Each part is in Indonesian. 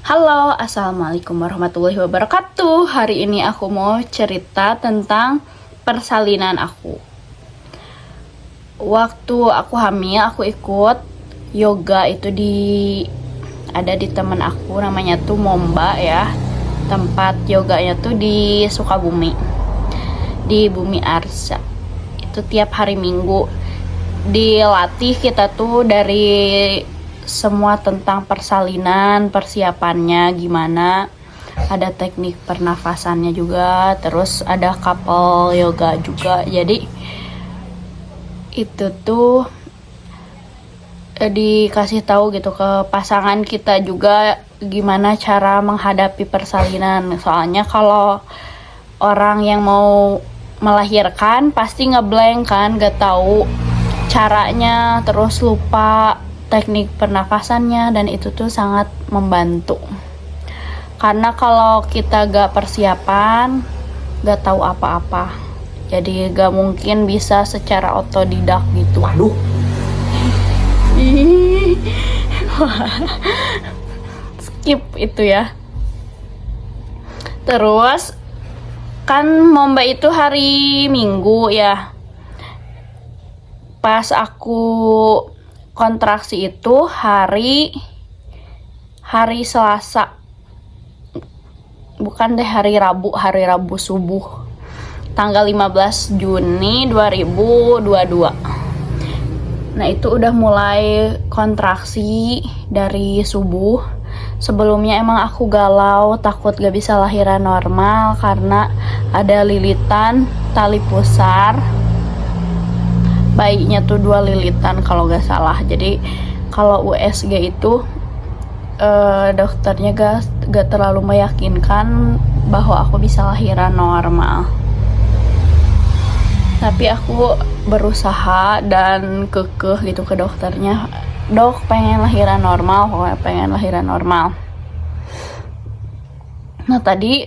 Halo, assalamualaikum warahmatullahi wabarakatuh. Hari ini aku mau cerita tentang persalinan aku. Waktu aku hamil, aku ikut yoga itu ada di teman aku, namanya tuh Momba ya. Tempat yoganya tuh di Sukabumi, di Bumi Arsa. Itu tiap hari Minggu dilatih kita tuh dari semua tentang persalinan, persiapannya gimana, ada teknik pernafasannya juga, terus ada couple yoga juga. Jadi itu tuh dikasih tahu gitu ke pasangan kita juga gimana cara menghadapi persalinan. Soalnya kalau orang yang mau melahirkan pasti ngeblank kan, gak tahu caranya, terus lupa teknik pernafasannya, dan itu tuh sangat membantu. Karena kalau kita gak persiapan, gak tahu apa-apa, jadi gak mungkin bisa secara otodidak gitu. Waduh. Skip itu ya. Terus kan Momba itu hari Minggu ya. Pas aku kontraksi itu hari Selasa, bukan deh, hari Rabu subuh, tanggal 15 Juni 2022. Nah itu udah mulai kontraksi dari subuh. Sebelumnya emang aku galau, takut gak bisa lahiran normal karena ada lilitan tali pusar. Bayinya tuh 2 lilitan kalau gak salah. Jadi kalau USG itu dokternya gak terlalu meyakinkan bahwa aku bisa lahiran normal. Tapi aku berusaha dan kekeh gitu ke dokternya, dok pengen lahiran normal, pokoknya pengen lahiran normal. Nah tadi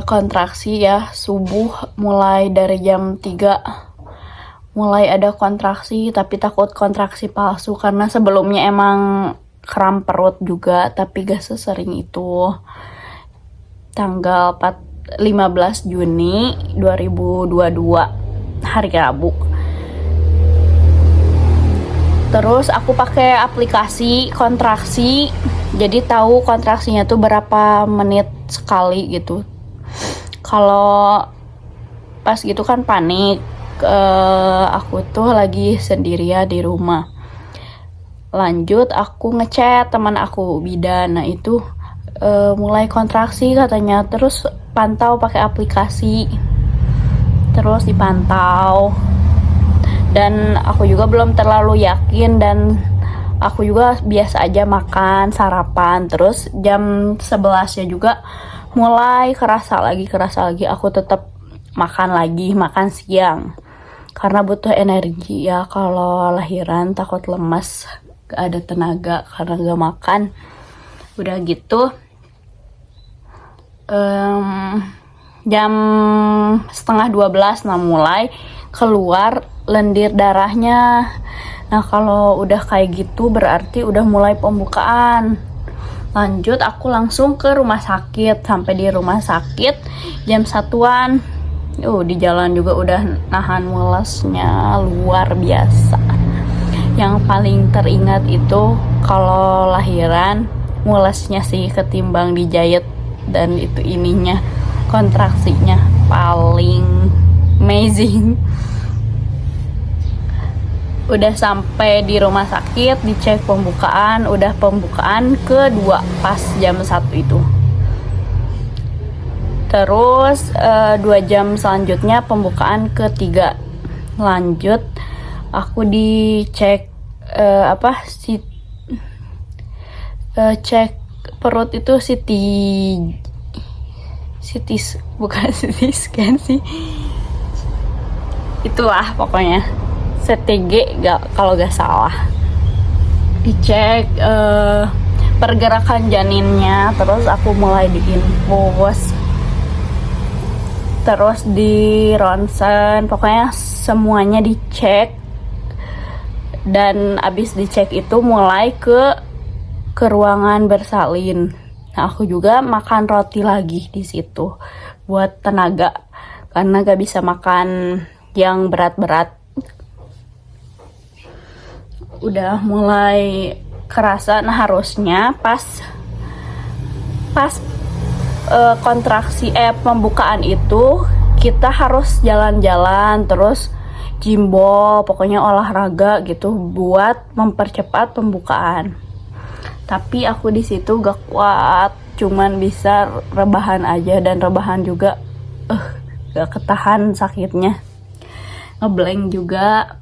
kontraksi ya, subuh mulai dari jam 3 mulai ada kontraksi, tapi takut kontraksi palsu karena sebelumnya emang kram perut juga, tapi gak sesering itu. Tanggal 15 Juni 2022 hari Rabu. Terus aku pakai aplikasi kontraksi, jadi tahu kontraksinya tuh berapa menit sekali gitu. Kalau pas gitu kan panik. Aku tuh lagi sendirian di rumah. Lanjut aku ngechat teman aku bidan. Nah itu mulai kontraksi katanya. Terus pantau pakai aplikasi, terus dipantau. Dan aku juga belum terlalu yakin, dan aku juga biasa aja makan sarapan. Terus jam 11 ya juga mulai kerasa lagi. Aku tetap makan siang karena butuh energi ya. Kalau lahiran takut lemas, gak ada tenaga karena gak makan. Udah gitu jam setengah 12, nah mulai keluar lendir darahnya. Nah kalau udah kayak gitu berarti udah mulai pembukaan. Lanjut aku langsung ke rumah sakit. Sampai di rumah sakit jam 1-an. Di jalan juga udah nahan mulasnya luar biasa. Yang paling teringat itu kalau lahiran mulasnya sih ketimbang dijahit, dan itu ininya kontraksinya paling amazing. Udah sampai di rumah sakit, dicek pembukaan, udah pembukaan kedua pas jam 1 itu. Terus 2 jam selanjutnya pembukaan ketiga. Lanjut aku dicek cek perut itu bukan CT scan sih, itulah pokoknya CTG kalau gak salah. Dicek pergerakan janinnya, terus aku mulai diinfus, terus di ronsen, pokoknya semuanya dicek. Dan abis dicek itu mulai ke ruangan bersalin. Nah, aku juga makan roti lagi di situ buat tenaga karena gak bisa makan yang berat-berat. Udah mulai kerasa. Nah, harusnya pas kontraksi pembukaan itu kita harus jalan-jalan terus jimbol, pokoknya olahraga gitu buat mempercepat pembukaan. Tapi aku di situ gak kuat, cuman bisa rebahan aja, dan rebahan juga gak ketahan sakitnya. Ngeblank juga.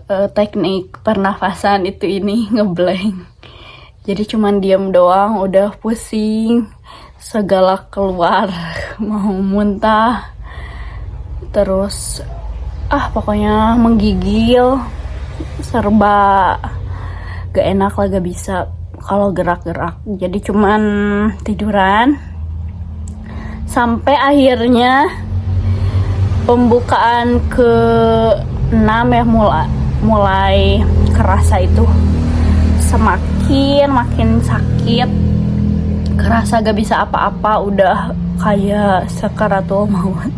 Teknik pernafasan ini ngeblank. Jadi cuman diam doang udah pusing, segala keluar, mau muntah, terus pokoknya menggigil, serba gak enak lah, gak bisa kalau gerak-gerak. Jadi cuman tiduran sampai akhirnya pembukaan ke-6 ya mulai kerasa itu, makin sakit, kerasa gak bisa apa-apa, udah kayak sakaratul maut,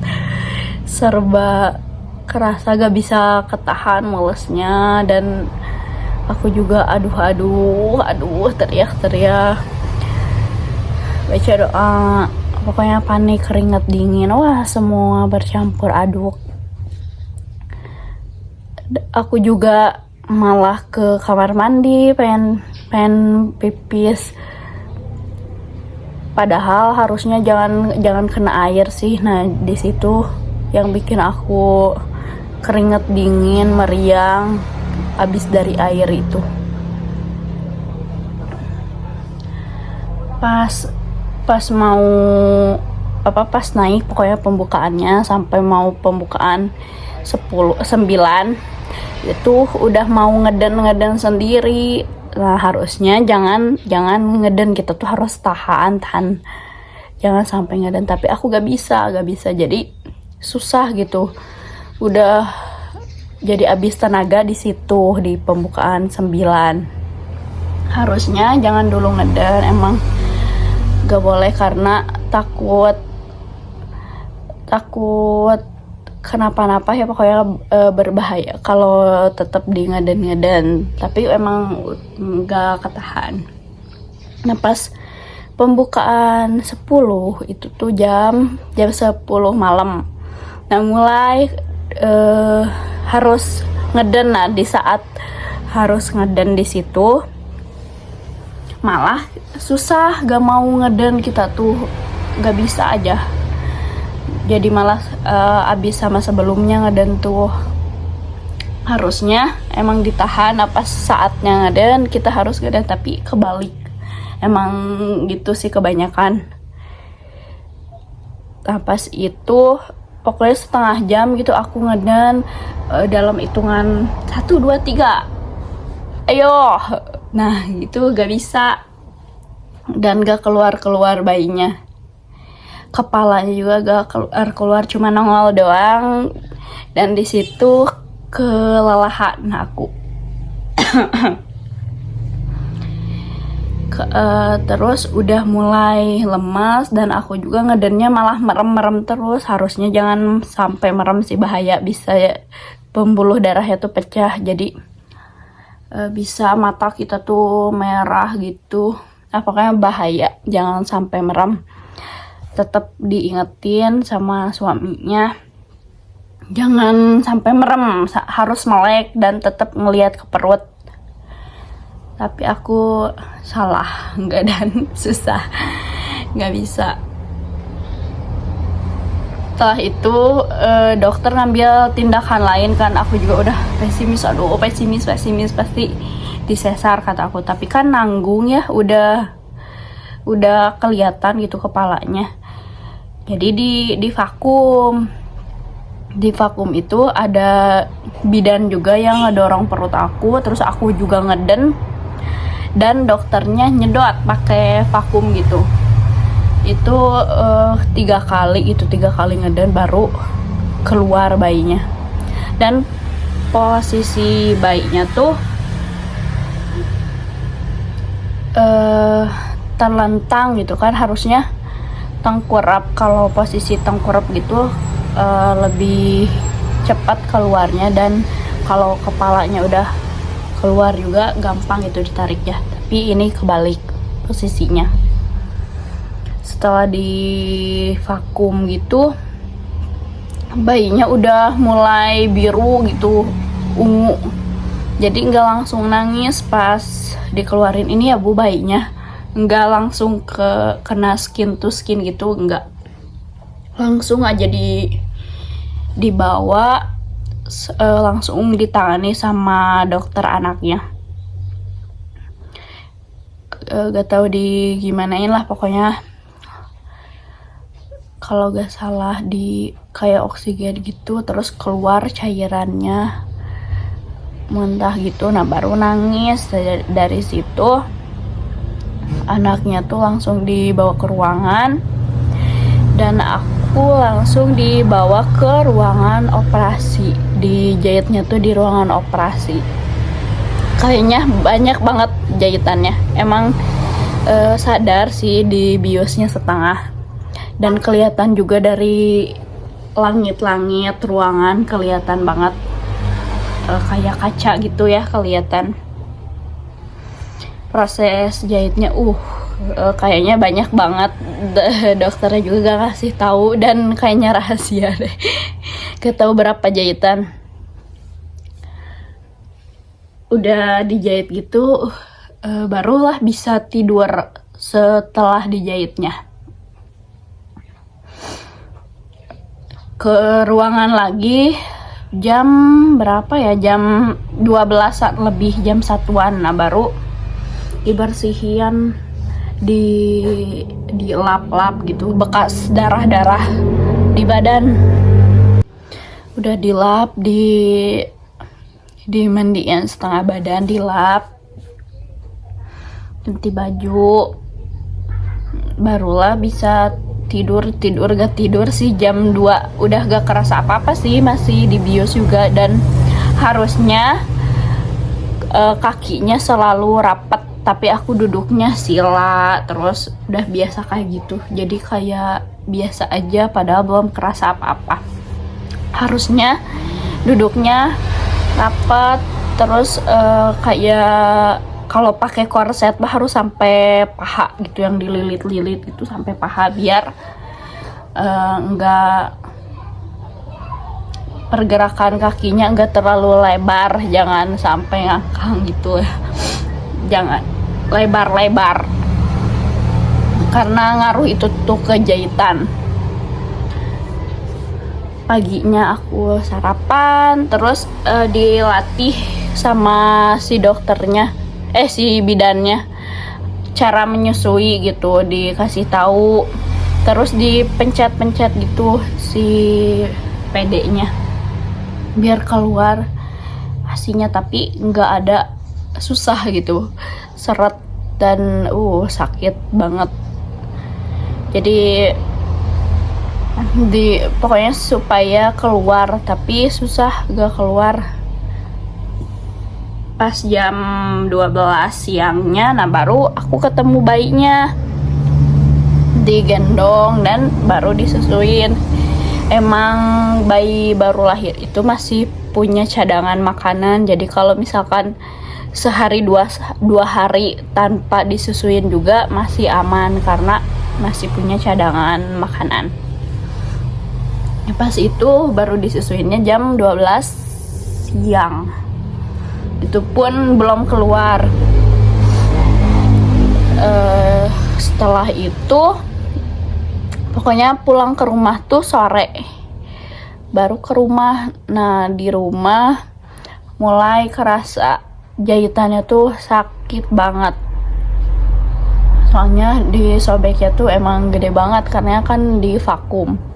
serba kerasa gak bisa ketahan mulesnya. Dan aku juga aduh teriak-teriak, baca doa, pokoknya panik, keringat dingin, wah semua bercampur aduk. Aku juga malah ke kamar mandi pengen pipis, padahal harusnya jangan kena air sih. Nah, di situ yang bikin aku keringet dingin, meriang abis dari air itu. Pas mau pas naik pokoknya pembukaannya, sampai mau pembukaan 9 itu udah mau ngeden sendiri. Nah, harusnya jangan ngeden, kita tuh harus tahan, jangan sampai ngeden. Tapi aku gak bisa, jadi susah gitu. Udah jadi abis tenaga di situ di pembukaan 9. Harusnya jangan dulu ngeden, emang gak boleh karena takut kenapa-napa ya, pokoknya berbahaya kalau tetap di ngeden. Tapi emang gak ketahan. Nah, pas pembukaan 10 itu tuh jam 10 malam. Nah, mulai harus ngeden. Nah, di saat harus ngeden di situ malah susah, gak mau ngeden, kita tuh gak bisa aja. Jadi malah abis sama sebelumnya ngeden tuh. Harusnya emang ditahan, apa saatnya ngeden kita harus ngeden, tapi kebalik. Emang gitu sih kebanyakan. Nah, pas itu pokoknya setengah jam gitu aku ngeden dalam hitungan 1, 2, 3. Ayo. Nah, itu gak bisa. Dan gak keluar bayinya. Kepalanya juga gak keluar, cuma nongol doang. Dan di situ kelelahan aku. Terus udah mulai lemas, dan aku juga ngedennya malah merem terus. Harusnya jangan sampai merem sih, bahaya, bisa ya, pembuluh darahnya tuh pecah. Jadi bisa mata kita tuh merah gitu. Nah, pokoknya bahaya, jangan sampai merem. Tetap diingetin sama suaminya, jangan sampai merem, harus melek dan tetap ngelihat ke perut. Tapi aku salah, enggak, dan susah, nggak bisa. Setelah itu dokter ngambil tindakan lain kan. Aku juga udah pesimis pasti disesar kata aku. Tapi kan nanggung ya, udah kelihatan gitu kepalanya. Jadi di vakum. Di vakum itu ada bidan juga yang ngedorong perut aku, terus aku juga ngeden, dan dokternya nyedot pakai vakum gitu. Itu 3 kali ngeden baru keluar bayinya. Dan posisi bayinya tuh terlentang gitu kan, harusnya tengkurap. Kalau posisi tengkurap gitu lebih cepat keluarnya, dan kalau kepalanya udah keluar juga gampang gitu ditariknya. Tapi ini kebalik posisinya. Setelah di vakum gitu, bayinya udah mulai biru gitu, ungu. Jadi nggak langsung nangis pas dikeluarin ini ya Bu, bayinya nggak langsung kena skin to skin gitu, nggak, langsung aja dibawa langsung ditangani sama dokter anaknya. Gak tahu di gimanain lah pokoknya. Kalau gak salah di kayak oksigen gitu, terus keluar cairannya muntah gitu, nah baru nangis. Dari situ anaknya tuh langsung dibawa ke ruangan, dan aku langsung dibawa ke ruangan operasi. Dijahitnya tuh di ruangan operasi. Kayaknya banyak banget jahitannya. Emang sadar sih di biosnya setengah. Dan kelihatan juga dari langit-langit ruangan, kelihatan banget kayak kaca gitu ya, kelihatan. Proses jahitnya kayaknya banyak banget. Dokternya juga gak ngasih tahu, dan kayaknya rahasia deh. Gak tahu berapa jahitan. Udah dijahit gitu, barulah bisa tidur setelah dijahitnya. Ke ruangan lagi jam berapa ya, jam 12-an lebih, jam 1-an. Nah baru dibersihin, di lap-lap gitu, bekas darah-darah di badan. Udah dilap, dimandiin setengah badan, dilap, ganti baju, barulah bisa tidur. Gak tidur sih jam 2, udah gak kerasa apa-apa sih, masih di bios juga. Dan harusnya kakinya selalu rapat, tapi aku duduknya sila, terus udah biasa kayak gitu, jadi kayak biasa aja padahal belum kerasa apa-apa. Harusnya duduknya rapat, terus kayak kalau pakai korset harus sampai paha gitu, yang dililit-lilit gitu sampai paha, biar enggak, pergerakan kakinya enggak terlalu lebar, jangan sampai ngangkang gitu ya. Jangan lebar-lebar, karena ngaruh itu tuh ke jahitan. Paginya aku sarapan, terus dilatih sama si dokternya, si bidannya, cara menyusui gitu, dikasih tahu, terus dipencet-pencet gitu si PD-nya biar keluar asinya, tapi nggak ada, susah gitu, seret, dan sakit banget. Jadi pokoknya supaya keluar, tapi susah gak keluar. Pas jam 12 siangnya, nah baru aku ketemu bayinya, digendong dan baru disusuin. Emang bayi baru lahir itu masih punya cadangan makanan, jadi kalau misalkan sehari dua hari tanpa disusuin juga masih aman, karena masih punya cadangan makanan. Pas itu baru disusuinnya jam 12 siang. Itu pun belum keluar. Setelah itu pokoknya pulang ke rumah tuh sore, baru ke rumah. Nah di rumah mulai kerasa jahitannya tuh sakit banget, soalnya disobeknya tuh emang gede banget karena kan di vakum.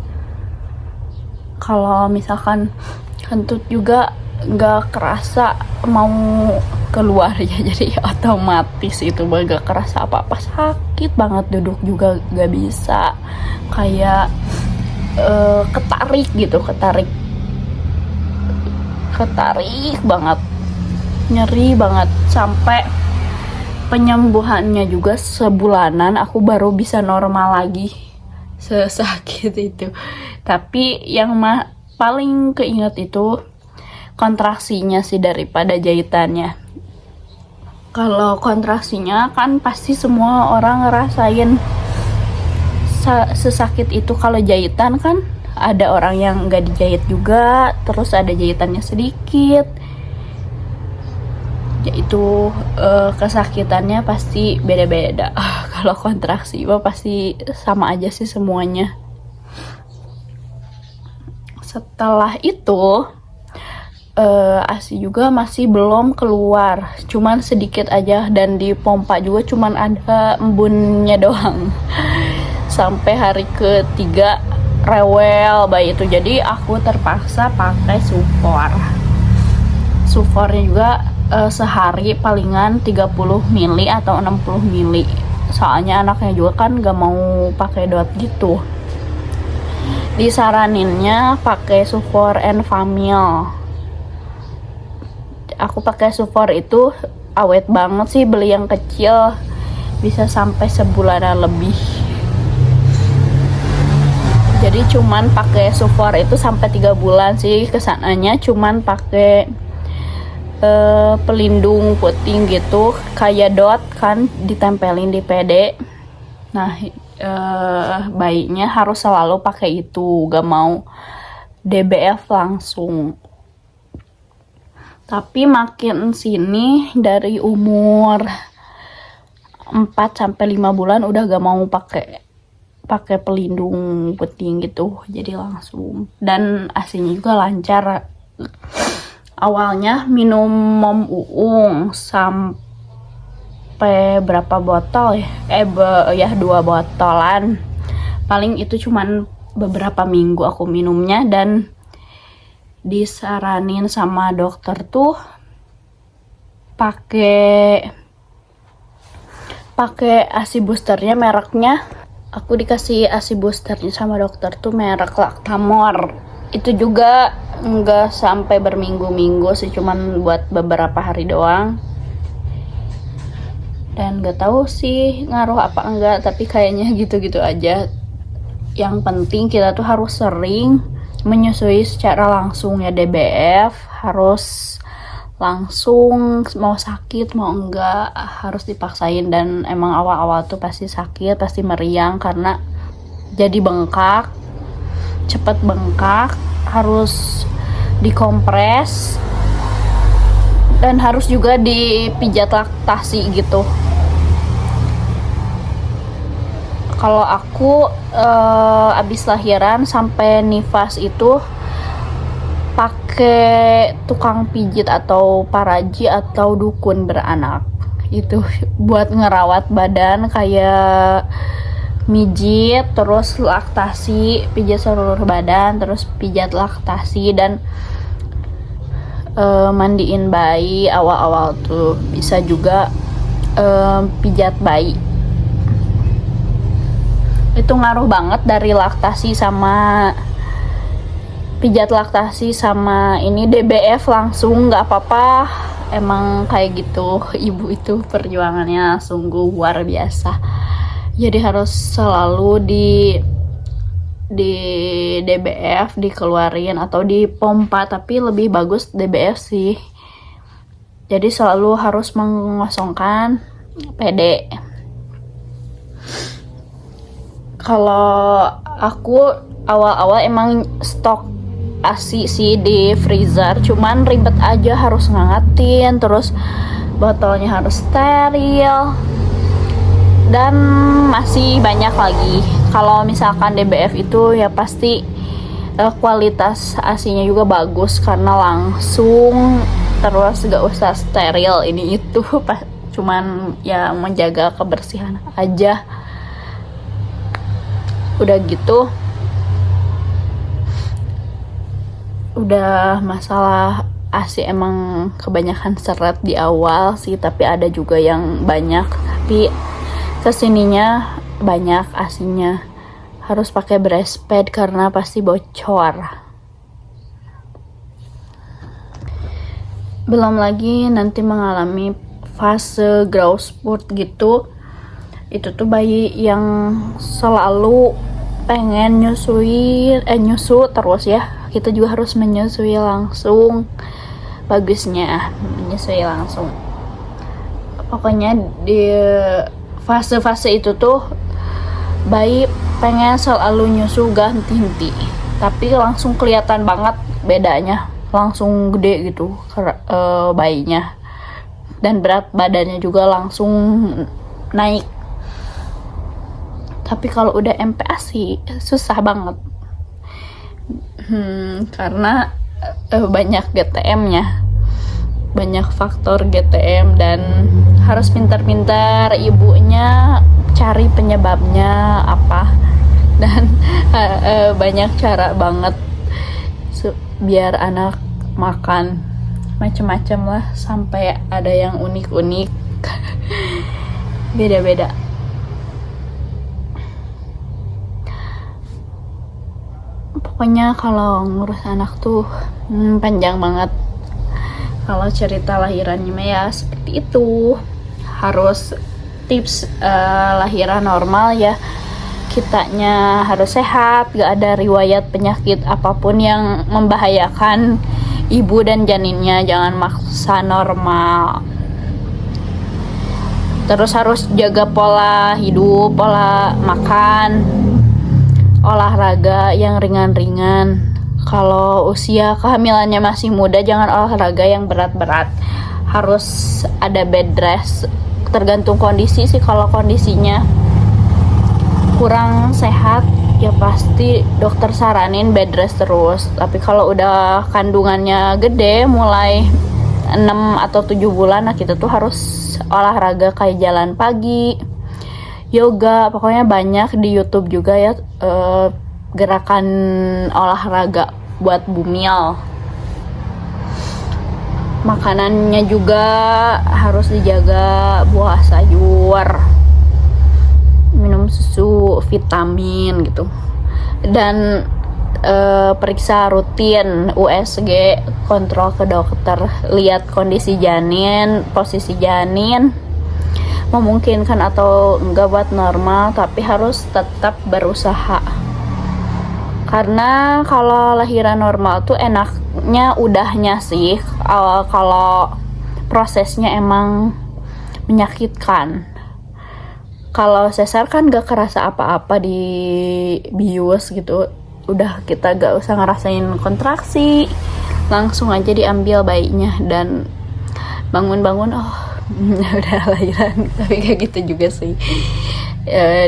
Kalau misalkan kentut juga nggak kerasa mau keluar ya, jadi otomatis itu gak kerasa apa-apa, sakit banget. Duduk juga gak bisa, kayak ketarik gitu, ketarik banget, nyeri banget, sampai penyembuhannya juga sebulanan aku baru bisa normal lagi, sesakit itu. Tapi yang paling keinget itu kontraksinya sih daripada jahitannya. Kalau kontraksinya kan pasti semua orang ngerasain sesakit itu. Kalau jahitan kan ada orang yang nggak dijahit juga, terus ada jahitannya sedikit. Yaitu kesakitannya pasti beda-beda. Kalau kontraksi pasti sama aja sih semuanya. Setelah itu ASI juga masih belum keluar, cuman sedikit aja, dan di pompa juga cuman ada embunnya doang. Sampai hari ketiga rewel bayi itu, jadi aku terpaksa pakai sufor. Sufornya juga sehari palingan 30 mili atau 60 mili, soalnya anaknya juga kan gak mau pakai dot gitu. Disaraninnya pakai sufor Enfamil. Aku pakai sufor itu awet banget sih, beli yang kecil bisa sampai sebulanan lebih. Jadi cuman pakai sufor itu sampai 3 bulan sih kesananya, cuman pakai pelindung puting gitu kayak dot kan, ditempelin di PD. Nah bayinya harus selalu pakai itu, gak mau DBF langsung. Tapi makin sini dari umur 4-5 bulan udah gak mau pakai pelindung puting gitu, jadi langsung. Dan ASINya juga lancar. Awalnya minum mom uung sampai berapa botol ya, 2 botolan paling. Itu cuman beberapa minggu aku minumnya, dan disaranin sama dokter tuh pakai ASI boosternya, mereknya aku dikasih ASI boosternya sama dokter tuh merek Lactamor. Itu juga nggak sampai berminggu-minggu sih, cuman buat beberapa hari doang. Dan nggak tahu sih ngaruh apa enggak, tapi kayaknya gitu-gitu aja. Yang penting kita tuh harus sering menyusui secara langsung ya. DBF harus langsung, mau sakit mau enggak harus dipaksain. Dan emang awal-awal tuh pasti sakit, pasti meriang karena jadi bengkak, cepet bengkak, harus dikompres dan harus juga dipijat laktasi gitu. Kalau aku abis lahiran sampai nifas itu pakai tukang pijit atau paraji atau dukun beranak. Itu buat ngerawat badan, kayak mijit, terus laktasi, pijat seluruh badan, terus pijat laktasi, dan mandiin bayi. Awal-awal tuh bisa juga pijat bayi. Itu ngaruh banget dari laktasi sama pijat laktasi sama ini DBF langsung nggak apa-apa. Emang kayak gitu, ibu itu perjuangannya sungguh luar biasa. Jadi harus selalu di DBF dikeluarin atau di pompa, tapi lebih bagus DBF sih. Jadi selalu harus mengosongkan PD. Kalau aku awal-awal emang stok ASI sih di freezer, cuman ribet aja, harus ngangetin, terus botolnya harus steril, dan masih banyak lagi. Kalau misalkan DBF itu ya pasti kualitas ASINya juga bagus karena langsung, terus gak usah steril ini itu, cuman ya menjaga kebersihan aja. Udah gitu, udah masalah ASI emang kebanyakan seret di awal sih, tapi ada juga yang banyak. Tapi kesininya banyak ASINya harus pakai breastpad karena pasti bocor. Belum lagi nanti mengalami fase growth spurt gitu, itu tuh bayi yang selalu pengen nyusu terus ya. Kita juga harus menyusui langsung, bagusnya menyusui langsung. Pokoknya di fase-fase itu tuh bayi pengen selalu nyusu ganti-ganti, tapi langsung kelihatan banget bedanya, langsung gede gitu bayinya, dan berat badannya juga langsung naik. Tapi kalau udah MPASI susah banget, karena banyak GTM-nya, banyak faktor GTM, dan harus pintar-pintar ibunya cari penyebabnya apa, dan banyak cara banget biar anak makan macem-macem lah, sampai ada yang unik-unik beda-beda. Pokoknya kalau ngurus anak tuh panjang banget. Kalau cerita lahirannya ya seperti itu, harus tips lahiran normal ya, kitanya harus sehat, gak ada riwayat penyakit apapun yang membahayakan ibu dan janinnya, jangan maksa normal. Terus harus jaga pola hidup, pola makan, olahraga yang ringan-ringan. Kalau usia kehamilannya masih muda, jangan olahraga yang berat-berat, harus ada bed rest, tergantung kondisi sih. Kalau kondisinya kurang sehat ya pasti dokter saranin bed rest terus. Tapi kalau udah kandungannya gede, mulai 6 atau 7 bulan, nah kita tuh harus olahraga kayak jalan pagi, yoga, pokoknya banyak di YouTube juga ya gerakan olahraga buat bumil. Makanannya juga harus dijaga, buah sayur, minum susu, vitamin gitu, dan periksa rutin USG, kontrol ke dokter, lihat kondisi janin, posisi janin memungkinkan atau enggak buat normal, tapi harus tetap berusaha. Karena kalau lahiran normal tuh enaknya udahnya sih, kalau prosesnya emang menyakitkan. Kalau sesar kan gak kerasa apa-apa di bius gitu, udah kita gak usah ngerasain kontraksi, langsung aja diambil bayinya dan bangun-bangun udah lahiran. Tapi kayak gitu juga sih,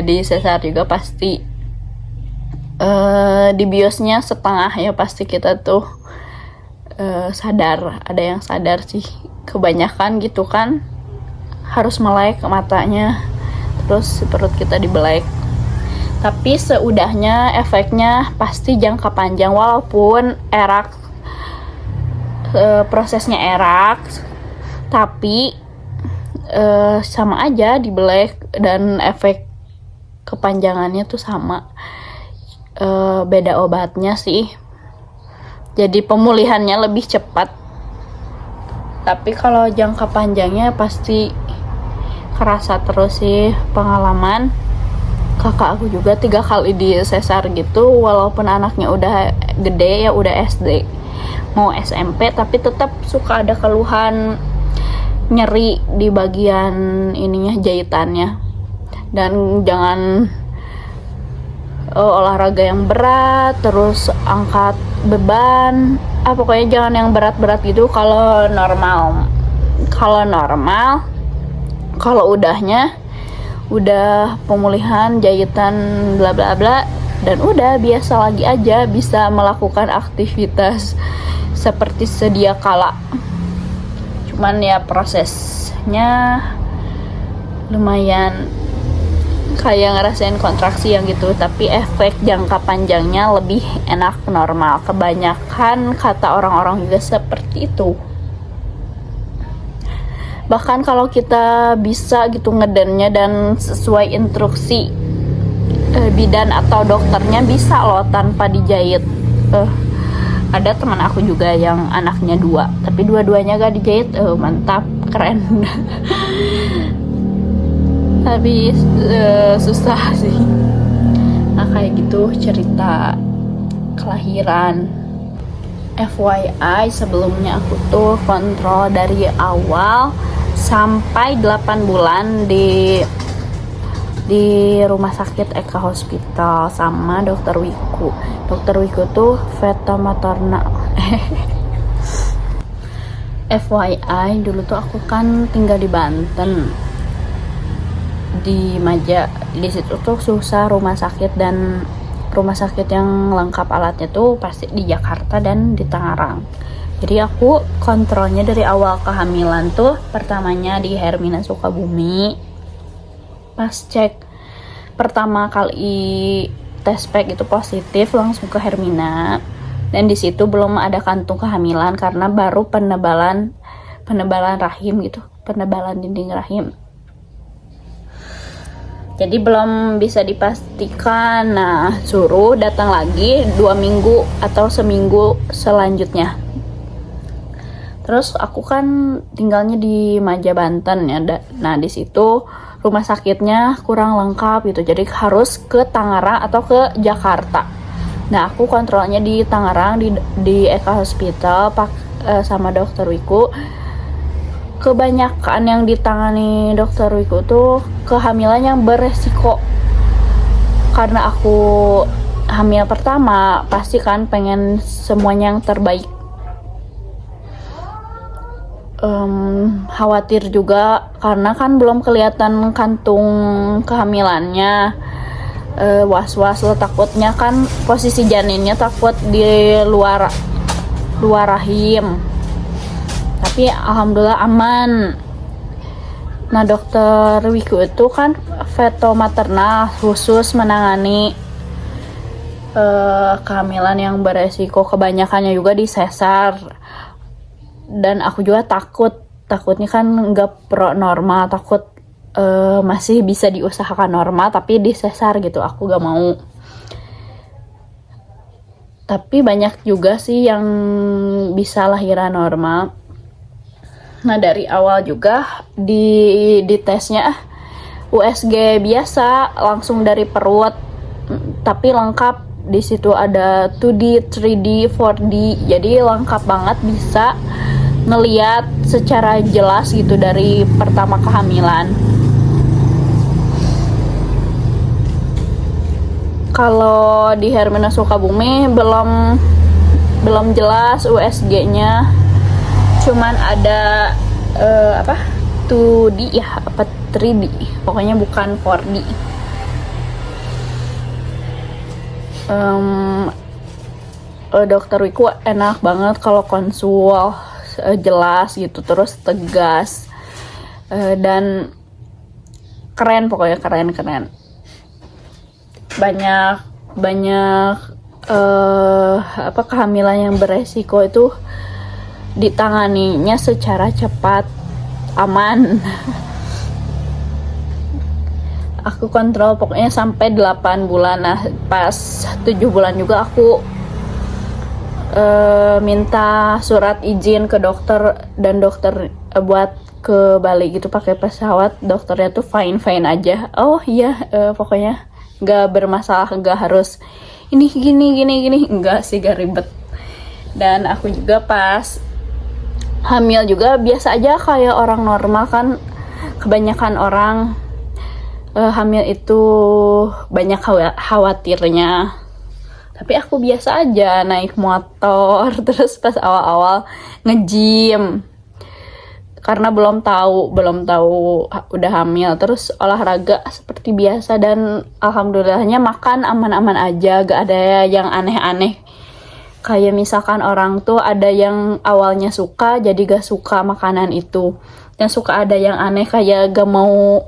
di sesar juga pasti di biosnya setengah ya, pasti kita tuh sadar, ada yang sadar sih, kebanyakan gitu kan, harus melek matanya, terus perut kita dibelek. Tapi seudahnya efeknya pasti jangka panjang, walaupun erak, prosesnya erak, tapi sama aja dibelek, dan efek kepanjangannya tuh sama. Beda obatnya sih, jadi pemulihannya lebih cepat. Tapi kalau jangka panjangnya pasti kerasa terus sih. Pengalaman kakak aku juga 3 kali di sesar gitu, walaupun anaknya udah gede ya, udah SD mau SMP, tapi tetap suka ada keluhan nyeri di bagian ininya, jahitannya. Dan jangan olahraga yang berat, terus angkat beban, pokoknya jangan yang berat-berat gitu. Kalau normal, kalau udahnya udah pemulihan jahitan bla bla bla, dan udah biasa lagi aja, bisa melakukan aktivitas seperti sedia kala. Cuman ya prosesnya lumayan kayak ngerasain kontraksi yang gitu, tapi efek jangka panjangnya lebih enak normal. Kebanyakan kata orang-orang juga seperti itu. Bahkan kalau kita bisa gitu ngedennya dan sesuai instruksi bidan atau dokternya, bisa loh tanpa dijahit. Ada teman aku juga yang anaknya 2, tapi dua-duanya gak dijahit, mantap. keren. Tapi susah sih. Nah kayak gitu cerita kelahiran. FYI sebelumnya aku tuh kontrol dari awal sampai 8 bulan di rumah sakit Eka Hospital sama dokter Wiku. Dokter Wiku tuh Veta Materna. FYI dulu tuh aku kan tinggal di Banten, di Maja. Di situ tuh susah rumah sakit, dan rumah sakit yang lengkap alatnya tuh pasti di Jakarta dan di Tangerang. Jadi aku kontrolnya dari awal kehamilan tuh pertamanya di Hermina Sukabumi. Pas cek pertama kali tes pack itu positif, langsung ke Hermina. Dan di situ belum ada kantung kehamilan karena baru penebalan rahim gitu, penebalan dinding rahim. Jadi belum bisa dipastikan. Nah, suruh datang lagi 2 minggu atau seminggu selanjutnya. Terus aku kan tinggalnya di Maja Banten ya. Nah, di situ rumah sakitnya kurang lengkap gitu. Jadi harus ke Tangerang atau ke Jakarta. Nah, aku kontrolnya di Tangerang di Eka Hospital sama dokter Wiku. Kebanyakan yang ditangani dokter Wiku tuh kehamilan yang beresiko. Karena aku hamil pertama, pasti kan pengen semuanya yang terbaik. Khawatir juga karena kan belum kelihatan kantung kehamilannya. Was-was lo, takutnya kan posisi janinnya takut di luar rahim. Tapi alhamdulillah aman. Nah, dokter Wiku itu kan feto maternal, khusus menangani kehamilan yang beresiko, kebanyakannya juga di sesar. Dan aku juga takutnya kan nggak normal, takut masih bisa diusahakan normal tapi di sesar gitu, aku gak mau. Tapi banyak juga sih yang bisa lahiran normal. Nah, dari awal juga di tesnya USG biasa langsung dari perut, tapi lengkap. Di situ ada 2D, 3D, 4D. Jadi lengkap banget, bisa ngeliat secara jelas gitu dari pertama kehamilan. Kalau di Hermina Sukabumi belum jelas USG-nya. Cuman ada 2D ya, apa 3D, pokoknya bukan 4D. Dokter Wiku enak banget kalau konsul, jelas gitu, terus tegas, dan keren, pokoknya keren. Banyak kehamilan yang beresiko itu ditanganinya secara cepat, aman. Aku kontrol pokoknya sampai 8 bulan. Nah, pas 7 bulan juga aku minta surat izin ke dokter, dan dokter buat ke Bali gitu pakai pesawat. Dokternya tuh fine aja. Oh iya, pokoknya gak bermasalah, gak harus ini gini, enggak sih, gak ribet. Dan aku juga pas hamil juga biasa aja kayak orang normal kan. Kebanyakan orang hamil itu banyak khawatirnya, tapi aku biasa aja naik motor. Terus pas awal-awal nge-gym karena belum tahu udah hamil, terus olahraga seperti biasa, dan alhamdulillahnya makan aman-aman aja, gak ada yang aneh-aneh. Kayak misalkan orang tuh ada yang awalnya suka jadi gak suka makanan itu, dan suka ada yang aneh kayak gak mau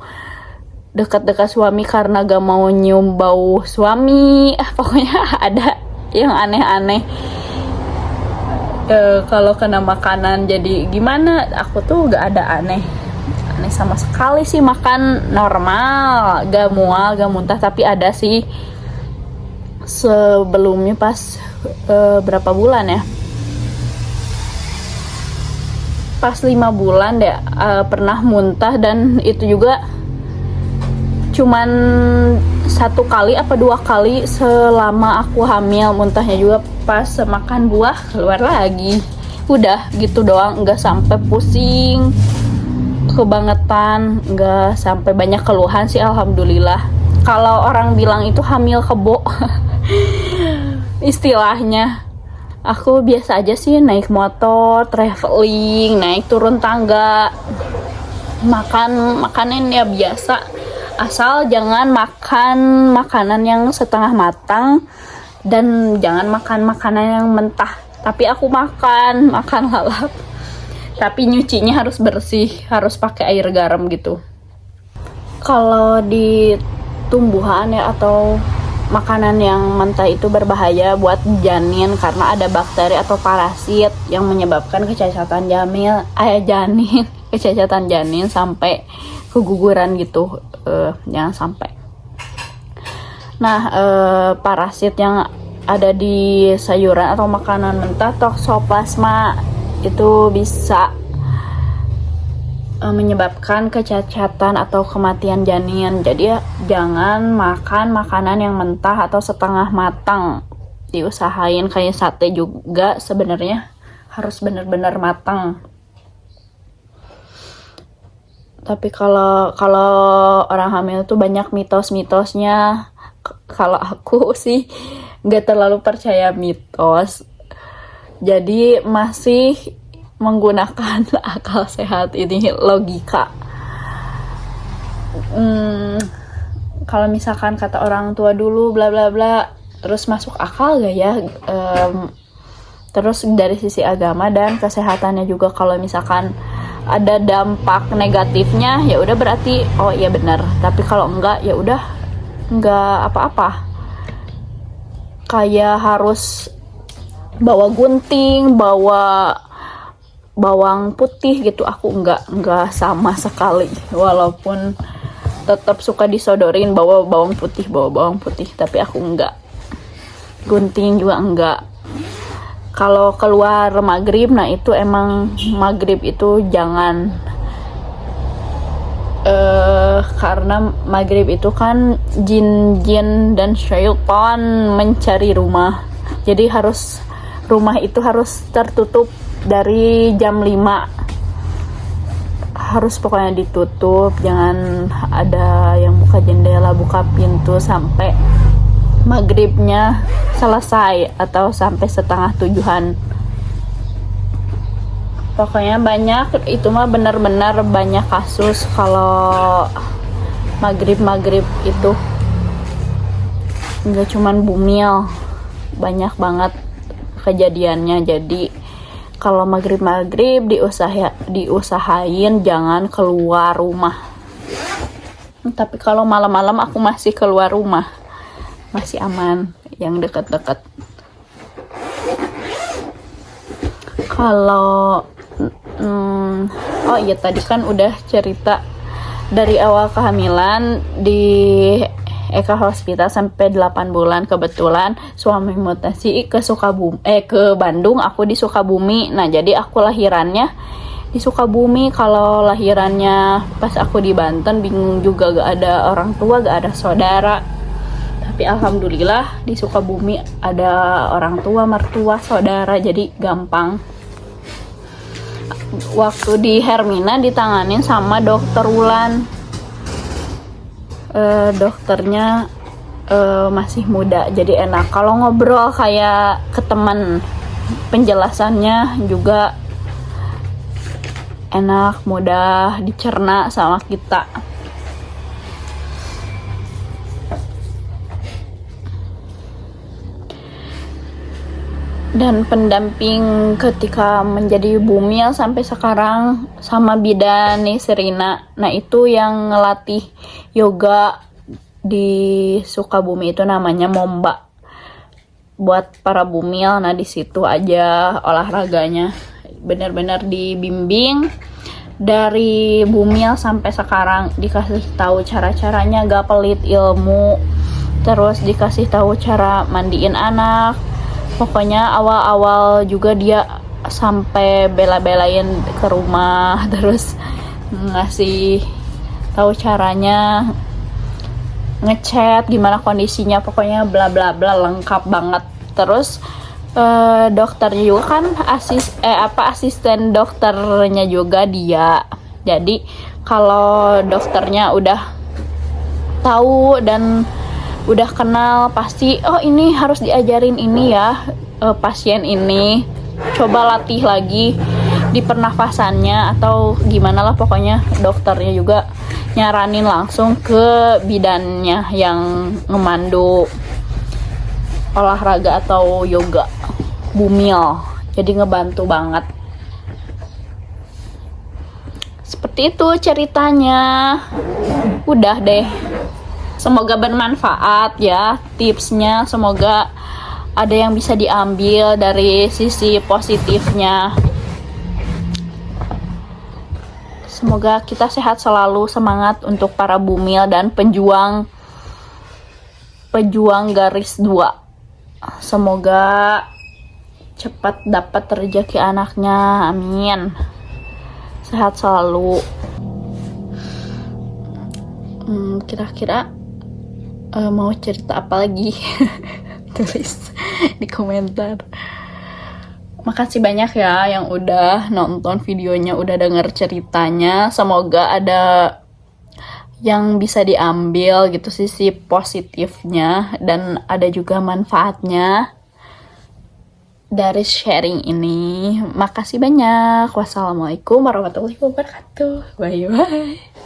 dekat-dekat suami karena gak mau nyium bau suami. Pokoknya ada yang aneh-aneh. Kalau kena makanan jadi gimana, aku tuh gak ada aneh sama sekali sih, makan normal, gak mual, gak muntah. Tapi ada sih sebelumnya pas berapa bulan ya, pas 5 bulan deh pernah muntah, dan itu juga cuman 1 kali apa 2 kali selama aku hamil. Muntahnya juga pas makan buah keluar lagi, udah gitu doang, nggak sampai pusing kebangetan, nggak sampai banyak keluhan sih, alhamdulillah. Kalau orang bilang itu hamil kebo istilahnya, aku biasa aja sih, naik motor, traveling, naik turun tangga, makanan ya biasa, asal jangan makan makanan yang setengah matang dan jangan makan makanan yang mentah. Tapi aku makan lalap, tapi nyucinya harus bersih, harus pakai air garam gitu. Kalau di tumbuhan ya atau makanan yang mentah itu berbahaya buat janin karena ada bakteri atau parasit yang menyebabkan kecacatan janin, kecacatan janin sampai keguguran gitu. Jangan sampai. Nah, parasit yang ada di sayuran atau makanan mentah, toksoplasma, itu bisa menyebabkan kecacatan atau kematian janin. Jadi ya, jangan makan makanan yang mentah atau setengah matang. Diusahain kayak sate juga sebenarnya harus benar-benar matang. Tapi kalau orang hamil tuh banyak mitos-mitosnya. Kalau aku sih nggak terlalu percaya mitos. Jadi masih menggunakan akal sehat ini, logika. Kalau misalkan kata orang tua dulu bla bla bla, terus masuk akal gak ya? Terus dari sisi agama dan kesehatannya juga, kalau misalkan ada dampak negatifnya ya udah berarti oh iya benar. Tapi kalau enggak ya udah enggak apa-apa. Kayak harus bawa gunting, bawa bawang putih gitu, aku enggak sama sekali, walaupun tetap suka disodorin bawa bawang putih, tapi aku enggak. Gunting juga enggak. Kalau keluar maghrib, nah itu emang maghrib itu jangan, karena maghrib itu kan jin-jin dan syaitan mencari rumah, jadi rumah itu harus tertutup dari jam 5, harus pokoknya ditutup, jangan ada yang buka jendela, buka pintu sampai maghribnya selesai atau sampai setengah 7-an. Pokoknya banyak, itu mah benar-benar banyak kasus kalau maghrib itu, nggak cuman Bumil, banyak banget kejadiannya. Jadi kalau maghrib diusahain jangan keluar rumah. Tapi kalau malam-malam aku masih keluar rumah, masih aman yang dekat-dekat. Kalau oh iya, tadi kan udah cerita dari awal kehamilan di Eka Hospital sampai 8 bulan. Kebetulan suami mutasi ke Bandung, aku di Sukabumi. Nah, jadi aku lahirannya di Sukabumi. Kalau lahirannya pas aku di Banten, bingung juga, gak ada orang tua, gak ada saudara. Tapi alhamdulillah di Sukabumi ada orang tua, mertua, saudara, jadi gampang. Waktu di Hermina ditanganin sama dokter Wulan. Dokternya masih muda, jadi enak kalau ngobrol kayak ke teman. Penjelasannya juga enak, mudah dicerna sama kita. Dan pendamping ketika menjadi Bumil sampai sekarang sama bidan nih, Serina. Nah, itu yang ngelatih yoga di Sukabumi itu namanya Momba. Buat para Bumil, nah di situ aja olahraganya. Benar-benar dibimbing dari Bumil sampai sekarang, dikasih tahu cara-caranya, gak pelit ilmu. Terus dikasih tahu cara mandiin anak. Pokoknya awal-awal juga dia sampai bela-belain ke rumah terus ngasih tahu caranya ngechat gimana kondisinya, pokoknya bla bla bla lengkap banget. Terus dokternya juga kan asisten dokternya juga dia. Jadi kalau dokternya udah tahu dan udah kenal pasti oh ini harus diajarin ini ya pasien ini, coba latih lagi di pernafasannya atau gimana lah, pokoknya dokternya juga nyaranin langsung ke bidannya yang ngemandu olahraga atau yoga, Bumil. Jadi ngebantu banget. Seperti itu ceritanya. Udah deh. Semoga bermanfaat ya tipsnya, semoga ada yang bisa diambil dari sisi positifnya. Semoga kita sehat selalu, semangat untuk para bumil dan pejuang garis 2. Semoga cepat dapat rezeki anaknya, amin. Sehat selalu. Kira-kira mau cerita apa lagi? Tulis di komentar. Makasih banyak ya yang udah nonton videonya, udah denger ceritanya. Semoga ada yang bisa diambil gitu sisi positifnya dan ada juga manfaatnya dari sharing ini. Makasih banyak. Wassalamualaikum warahmatullahi wabarakatuh. Bye bye.